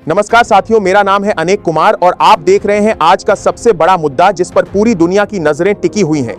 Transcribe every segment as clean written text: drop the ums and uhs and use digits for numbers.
नमस्कार साथियों, मेरा नाम है अनेक कुमार और आप देख रहे हैं आज का सबसे बड़ा मुद्दा जिस पर पूरी दुनिया की नजरें टिकी हुई हैं।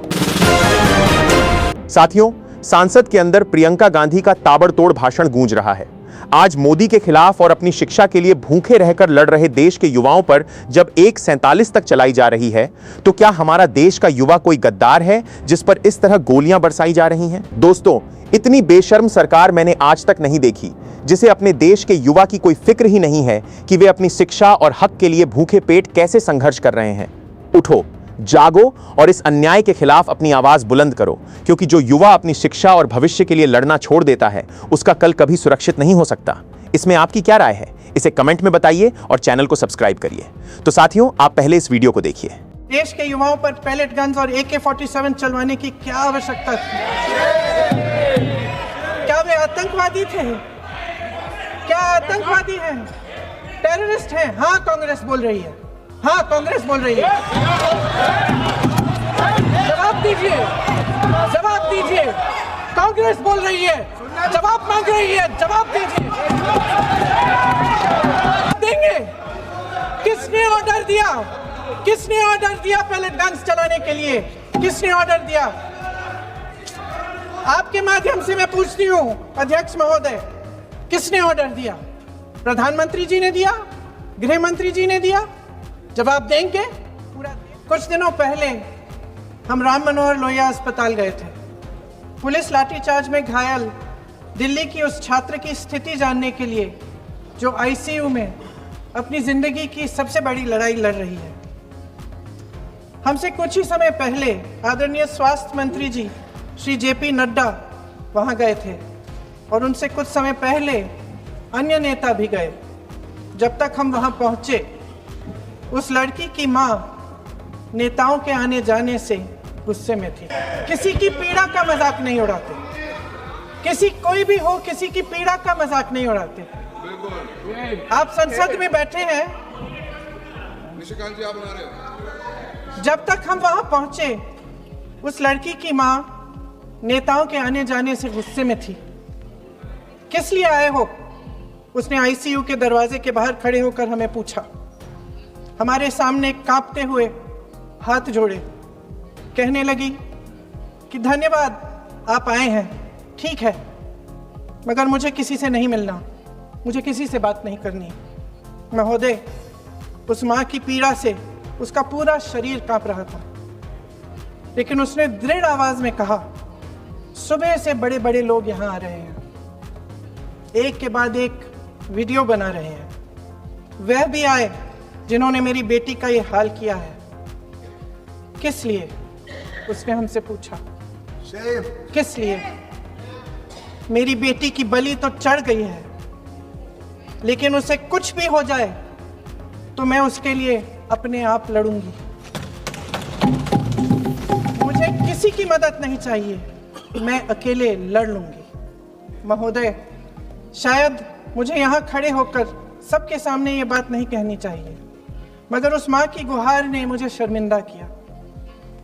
साथियों, संसद के अंदर प्रियंका गांधी का ताबड़तोड़ भाषण गूंज रहा है। आज मोदी के खिलाफ और अपनी शिक्षा के लिए भूखे रहकर लड़ रहे देश के युवाओं पर जब 1:47 तक चलाई जा रही है, तो क्या हमारा देश का युवा कोई गद्दार है जिस पर इस तरह गोलियां बरसाई जा रही हैं? दोस्तों, इतनी बेशर्म सरकार मैंने आज तक नहीं देखी जिसे अपने देश के युवा की कोई फिक्र ही नहीं है कि वे अपनी शिक्षा और हक के लिए भूखे पेट कैसे संघर्ष कर रहे हैं। उठो, जागो और इस अन्याय के खिलाफ अपनी आवाज बुलंद करो, क्योंकि जो युवा अपनी शिक्षा और भविष्य के लिए लड़ना छोड़ देता है उसका कल कभी सुरक्षित नहीं हो सकता। इसमें आपकी क्या राय है? इसे कमेंट में बताइए और चैनल को सब्सक्राइब करिए। तो साथियों, आप पहले इस वीडियो को देखिए। देश के युवाओं पर पैलेट गन्स और AK-47 चलवाने की क्या आवश्यकता थी? क्या वे आतंकवादी थे? क्या आतंकवादी हैं? टेररिस्ट हैं? हाँ, कांग्रेस बोल रही है। हाँ, कांग्रेस बोल रही है। जवाब दीजिए, जवाब दीजिए। कांग्रेस बोल रही है, जवाब मांग रही है, जवाब दीजिए। देंगे? किसने ऑर्डर दिया? किसने ऑर्डर दिया पैलेट गन्स चलाने के लिए? किसने ऑर्डर दिया? आपके माध्यम से मैं पूछती हूँ अध्यक्ष महोदय, किसने ऑर्डर दिया? प्रधानमंत्री जी ने दिया? गृह मंत्री जी ने दिया? जवाब देंगे? कुछ दिनों पहले हम राम मनोहर लोहिया अस्पताल गए थे। पुलिस लाठीचार्ज में घायल दिल्ली की उस छात्र की स्थिति जानने के लिए जो ICU में अपनी जिंदगी की सबसे बड़ी लड़ाई लड़ रही है। हमसे कुछ ही समय पहले आदरणीय स्वास्थ्य मंत्री जी श्री JP नड्डा वहां गए थे और उनसे कुछ समय पहले अन्य नेता भी गए। जब तक हम वहां पहुंचे, उस लड़की की मां नेताओं के आने जाने से गुस्से में थी। किसी की पीड़ा का मजाक नहीं उड़ाते, कोई भी हो, किसी की पीड़ा का मजाक नहीं उड़ाते। आप संसद में बैठे हैं, निशिकांत जी आप बना रहे हो। जब तक हम वहां पहुंचे, उस लड़की की मां नेताओं के आने जाने से गुस्से में थी। किस लिए आए हो? उसने ICU के दरवाजे के बाहर खड़े होकर हमें पूछा। हमारे सामने कांपते हुए हाथ जोड़े, कहने लगी कि धन्यवाद, आप आए हैं, ठीक है, मगर मुझे किसी से नहीं मिलना, मुझे किसी से बात नहीं करनी। महोदय, उस मां की पीड़ा से उसका पूरा शरीर कांप रहा था, लेकिन उसने दृढ़ आवाज में कहा, सुबह से बड़े बड़े लोग यहां आ रहे हैं, एक के बाद एक वीडियो बना रहे हैं। वह भी आए जिन्होंने मेरी बेटी का ये हाल किया है। किस लिए? उसने हमसे पूछा, किस लिए? मेरी बेटी की बलि तो चढ़ गई है, लेकिन उसे कुछ भी हो जाए तो मैं उसके लिए अपने आप लड़ूंगी। मुझे किसी की मदद नहीं चाहिए, मैं अकेले लड़ लूंगी। महोदय, शायद मुझे यहाँ खड़े होकर सबके सामने ये बात नहीं कहनी चाहिए, मगर उस माँ की गुहार ने मुझे शर्मिंदा किया।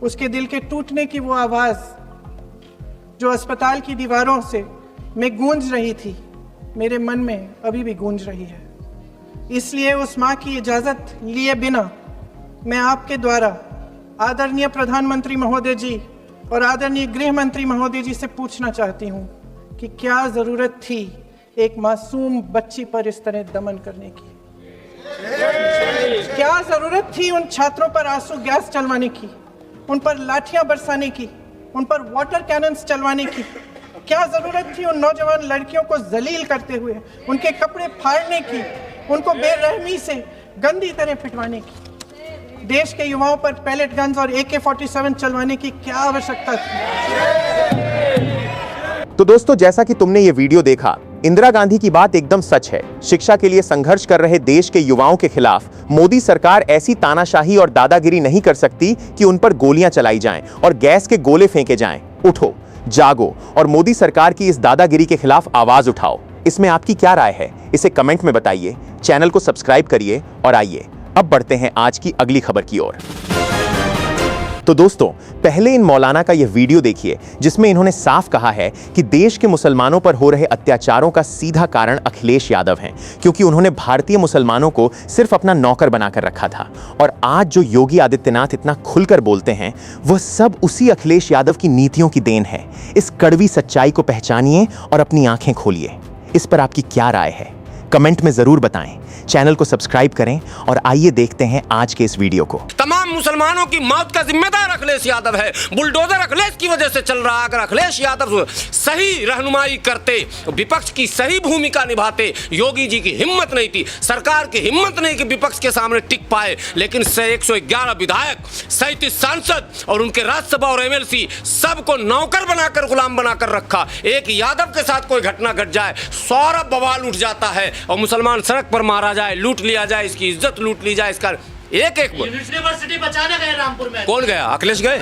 उसके दिल के टूटने की वो आवाज़ जो अस्पताल की दीवारों से में गूंज रही थी, मेरे मन में अभी भी गूंज रही है। इसलिए उस माँ की इजाज़त लिए बिना मैं आपके द्वारा आदरणीय प्रधानमंत्री महोदय जी और आदरणीय गृह मंत्री महोदय जी से पूछना चाहती हूँ कि क्या ज़रूरत थी एक मासूम बच्ची पर इस तरह दमन करने की? क्या जरूरत थी उन छात्रों पर आंसू गैस चलवाने की, उन पर लाठियां बरसाने की, उन पर वाटर कैनन्स चलवाने की? क्या जरूरत थी उन नौजवान लड़कियों को जलील करते हुए उनके कपड़े फाड़ने की, उनको बेरहमी से गंदी तरह पिटवाने की? देश के युवाओं पर पैलेट गन्स और AK-47 चलवाने की क्या आवश्यकता थी? तो दोस्तों, जैसा कि तुमने ये वीडियो देखा, इंदिरा गांधी की बात एकदम सच है। शिक्षा के लिए संघर्ष कर रहे देश के युवाओं के खिलाफ मोदी सरकार ऐसी तानाशाही और दादागिरी नहीं कर सकती कि उन पर गोलियां चलाई जाएं और गैस के गोले फेंके जाएं। उठो, जागो और मोदी सरकार की इस दादागिरी के खिलाफ आवाज उठाओ। इसमें आपकी क्या राय है? इसे कमेंट में बताइए, चैनल को सब्सक्राइब करिए और आइए अब बढ़ते हैं आज की अगली खबर की ओर। तो दोस्तों, पहले इन मौलाना का यह वीडियो देखिए जिसमें इन्होंने साफ कहा है कि देश के मुसलमानों पर हो रहे अत्याचारों का सीधा कारण अखिलेश यादव हैं, क्योंकि उन्होंने भारतीय मुसलमानों को सिर्फ अपना नौकर बनाकर रखा था। और आज जो योगी आदित्यनाथ इतना खुलकर बोलते हैं, वह सब उसी अखिलेश यादव की नीतियों की देन है। इस कड़वी सच्चाई को पहचानिए और अपनी आंखें खोलिए। इस पर आपकी क्या राय है, कमेंट में जरूर बताएं। चैनल को सब्सक्राइब करें और आइए देखते हैं आज के इस वीडियो को। तमाम मुसलमानों की मौत का जिम्मेदार अखिलेश यादव है। बुलडोजर अखिलेश की वजह से चल रहा है। अगर अखिलेश यादव सही रहनुमाई करते, विपक्ष की सही भूमिका निभाते, योगी जी की हिम्मत नहीं थी, सरकार की हिम्मत नहीं कि विपक्ष के सामने टिक पाए। लेकिन 111 विधायक, 37 सांसद और उनके राज्यसभा और एमएलसी सबको नौकर बनाकर, गुलाम बनाकर रखा। एक यादव के साथ कोई घटना घट जाए, सौरभ बवाल उठ जाता है और मुसलमान सड़क पर मारा जाए, लूट लिया जाए, इसकी इज्जत लूट ली जाए। इसका एक यूनिवर्सिटी बचाने गए रामपुर में। कौन गया? अखिलेश गए?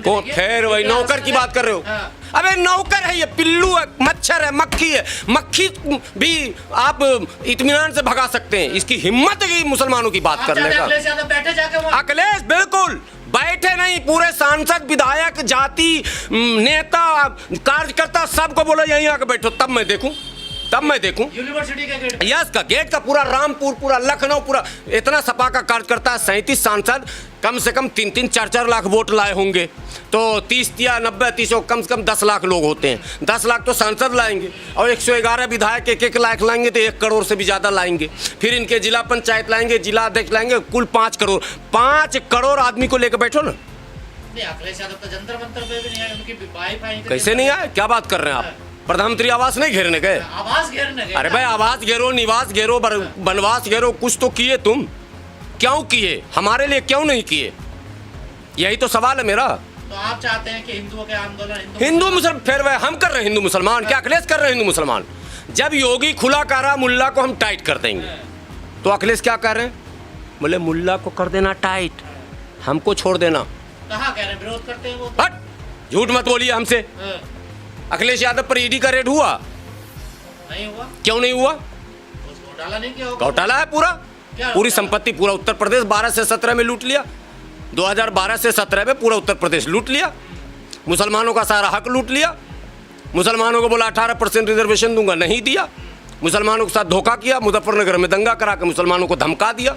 कौन? फिर वही नौकर की बात कर रहे हो? अबे नौकर है ये, पिल्लू है, मच्छर है, मक्खी है। मक्खी भी आप इत्मीनान से भगा सकते हैं, इसकी हिम्मत है मुसलमानों की बात करने का। अखिलेश यादव बैठे जाके वहाँ। अखिलेश बिल्कुल बैठे नहीं, पूरे सांसद, विधायक, जाति, नेता, कार्यकर्ता सबको बोलो यहीं आके बैठो, तब मैं देखूं। यूनिवर्सिटी के गेट। यस का गेट का पूरा रामपुर, पूरा लखनऊ, पूरा इतना सपा का कार्यकर्ता, 37 सांसद, कम से कम 3-3, 4-4 लाख वोट लाए होंगे। तो 30 या 90, 30 कम से कम 10 लाख लोग होते हैं। 10 लाख तो सांसद लाएंगे और 111 विधायक 1-1 लाख लाएंगे तो 1 करोड़ से भी ज़्यादा लाएंगे। फिर इनके जिला पंचायत लाएंगे, जिला अध्यक्ष लाएंगे, कुल 5 करोड़। 5 करोड़ आदमी को लेकर बैठो ना। अखिलेश यादव तो जंतर मंतर पे भी नहीं आए, उनकी वाईफाई कैसे नहीं आए? क्या बात कर रहे हैं आप? प्रधानमंत्री आवास नहीं घेरने गए? आवास घेरने गए। अरे भाई, आवास घेरो, निवास घेरो, वनवास घेरो, कुछ तो किए तुम। क्यों किए? हमारे लिए क्यों नहीं किए? यही तो सवाल है मेरा। तो आप चाहते हैं कि हिंदुओं के आंदोलन, हिंदू मुसलमान, फिर वह हम कर रहे हैं हिंदू मुसलमान, क्या अखिलेश कर रहे हैं हिंदू मुसलमान? जब योगी खुला कह रहा मुल्ला को हम टाइट कर देंगे, तो अखिलेश क्या कर रहे हैं? बोले मुल्ला को कर देना टाइट, हमको छोड़ देना। कहाँ कह रहे हैं विरोध करते हैं वो? हट, झूठ मत बोलिए हमसे। अखिलेश यादव पर ईडी का रेड हुआ? नहीं हुआ। क्यों नहीं हुआ? घोटाला नहीं किया? घोटाला है पूरा, पूरी संपत्ति पूरा उत्तर प्रदेश 12 से 17 में लूट लिया। 2012 से 17 में पूरा उत्तर प्रदेश लूट लिया। मुसलमानों का सारा हक लूट लिया। मुसलमानों को बोला 18% रिजर्वेशन दूंगा, नहीं दिया। मुसलमानों के साथ धोखा किया, मुजफ्फरनगर में दंगा करा के मुसलमानों को धमका दिया।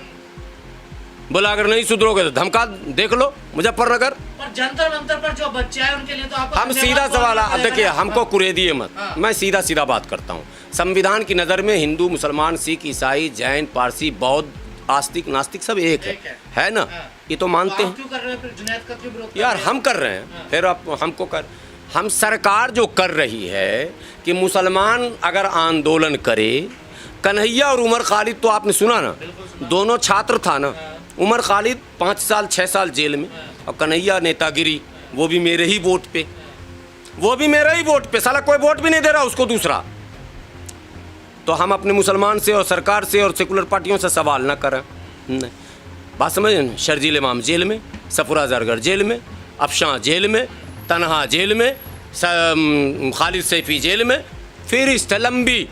बोला अगर नहीं सुधरोगे तो धमका देख लो मुजफ्फरनगर। पर जंतर मंतर पर जो बच्चे आए उनके लिए तो आपको हम सीधा सवाल, देखिए हमको कुरेदिए मत, मैं सीधा बात करता हूँ। संविधान की नज़र में हिंदू, मुसलमान, सिख, ईसाई, जैन, पारसी, बौद्ध, आस्तिक, नास्तिक सब एक है ना? ये तो मानते हैं। क्यों कर रहे हैं फिर? जुनैद का क्यों विरोध? यार हम कर रहे हैं, फिर आप हमको कर, हम सरकार जो कर रही है कि मुसलमान अगर आंदोलन करे, कन्हैया और उमर खालिद तो आपने सुना ना, दोनों छात्र था ना। उमर खालिद 5 साल 6 साल जेल में और कन्हैया नेतागिरी, वो भी मेरे ही वोट पे, साला कोई वोट भी नहीं दे रहा उसको दूसरा। तो हम अपने मुसलमान से और सरकार से और सेकुलर पार्टियों से सवाल ना करें। नहीं बात समझ, शर्जील इमाम जेल में, सफुरा जरगर जेल में, अफशां जेल में, तनहा जेल में, खालिद सैफी जेल में, फिर इस लंबी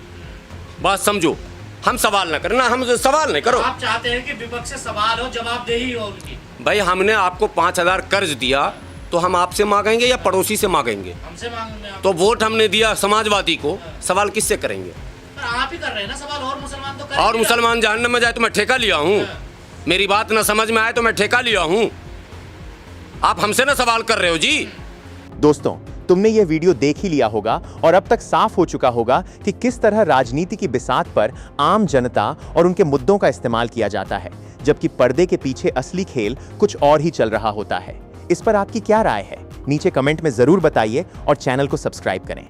बात समझो। हम सवाल ना करें ना, हम सवाल नहीं करो। आप चाहते हैं कि विपक्ष से सवाल हो, जवाबदेही हो उनकी। भाई हमने आपको 5,000 कर्ज दिया तो हम आपसे मांगेंगे या पड़ोसी से मांगेंगे? हमसे मांगेंगे। तो वोट हमने दिया समाजवादी को, सवाल किससे करेंगे? आप ही कर रहे हैं ना सवाल, और मुसलमान तो करेंगे। और मुसलमान जहन्नम में जाए तो मैं ठेका लिया हूँ? मेरी बात ना समझ में आए तो मैं ठेका लिया हूँ? आप हमसे ना सवाल कर रहे हो जी। दोस्तों, तुमने ये वीडियो देख ही लिया होगा और अब तक साफ हो चुका होगा कि किस तरह राजनीति की बिसात पर आम जनता और उनके मुद्दों का इस्तेमाल किया जाता है, जबकि पर्दे के पीछे असली खेल कुछ और ही चल रहा होता है। इस पर आपकी क्या राय है? नीचे कमेंट में जरूर बताइए और चैनल को सब्सक्राइब करें।